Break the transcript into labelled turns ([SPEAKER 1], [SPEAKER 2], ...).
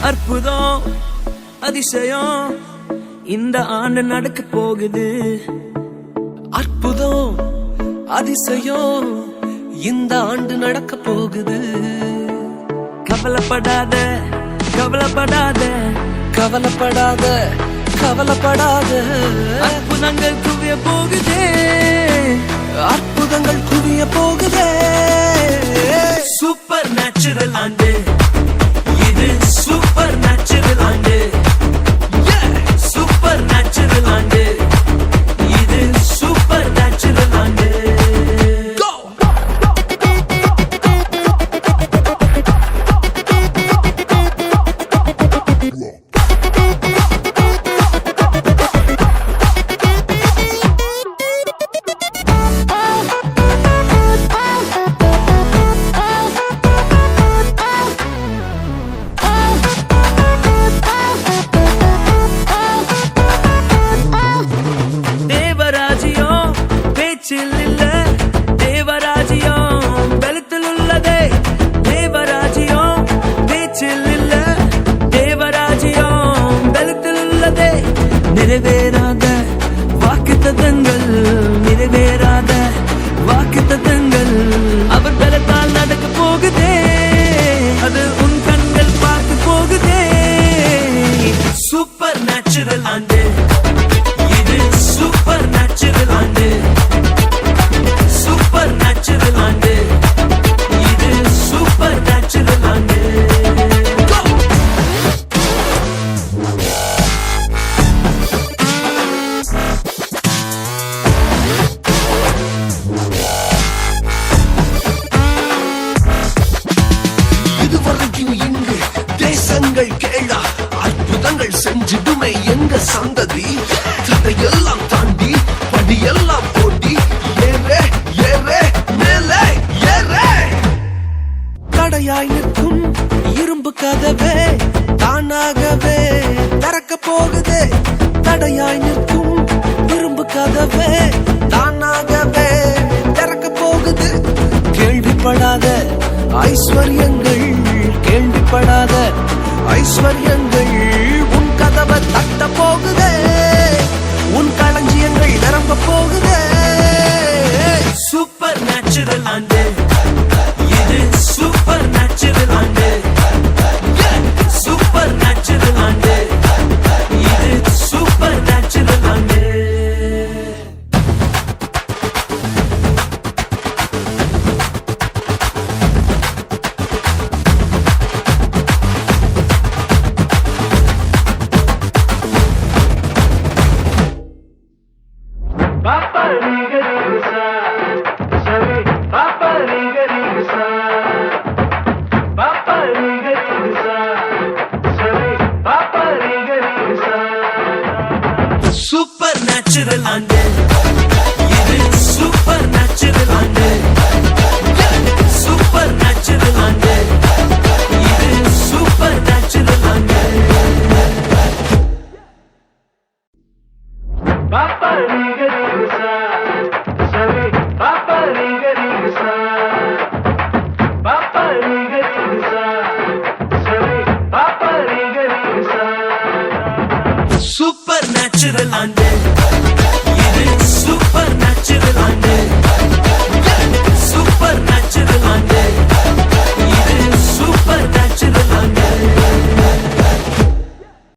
[SPEAKER 1] அற்புதம் அதிசயம் இந்த ஆண்டு நடக்க போகுது.
[SPEAKER 2] அற்புதம் அதிசயம் இந்த ஆண்டு நடக்க போகுது.
[SPEAKER 1] கவலைப்படாத கவலைப்படாத
[SPEAKER 2] கவலைப்படாத கவலைப்படாத
[SPEAKER 1] அற்புதங்கள் குவிய போகுதே,
[SPEAKER 2] அற்புதங்கள் குவிய போகுதே.
[SPEAKER 1] சூப்பர் நேச்சுரல் ஆண்டு இது, சூப்பர் நேச்சுரல் ஆண்டு, சூப்பர் நேச்சுரல் ஆண்டு இது, சூப்பர் நேச்சுரல் ஆண்டு. நிறைவேறாத வாக்குத்தத்தங்கள், நிறைவேறாத வாக்குத்தத்தங்கள் அவர் பலத்தால் நடக்க போகுதே, அது உன் கண்கள் பார்க்க போகுதே. சூப்பர் நேச்சுரல் ஆண்டு இது, சூப்பர் நேச்சுரல் ஆண்டு, சூப்பர் நேச்சுரல் ஆண்டு இது, சூப்பர் நேச்சுரல் ஆண்டு.
[SPEAKER 2] தேசங்கள் கேளா அற்புதங்கள் செஞ்சிடுமே எங்க சந்ததி. தடையெல்லாம் தாண்டி படியெல்லாம் போட்டி ஏறே ஏறே மேலே ஏறே. தடையாய் நிற்கும் இரும்பு கதவே தானாகவே திறக்க போகுதே. தடையாய் நிற்கும் இரும்பு கதவே தானாகவே திறக்க போகுது. கேள்விப்படாத ஐஸ்வர்யங்கள், கேள்விப்படாத ஐஸ்வர்யங்கள்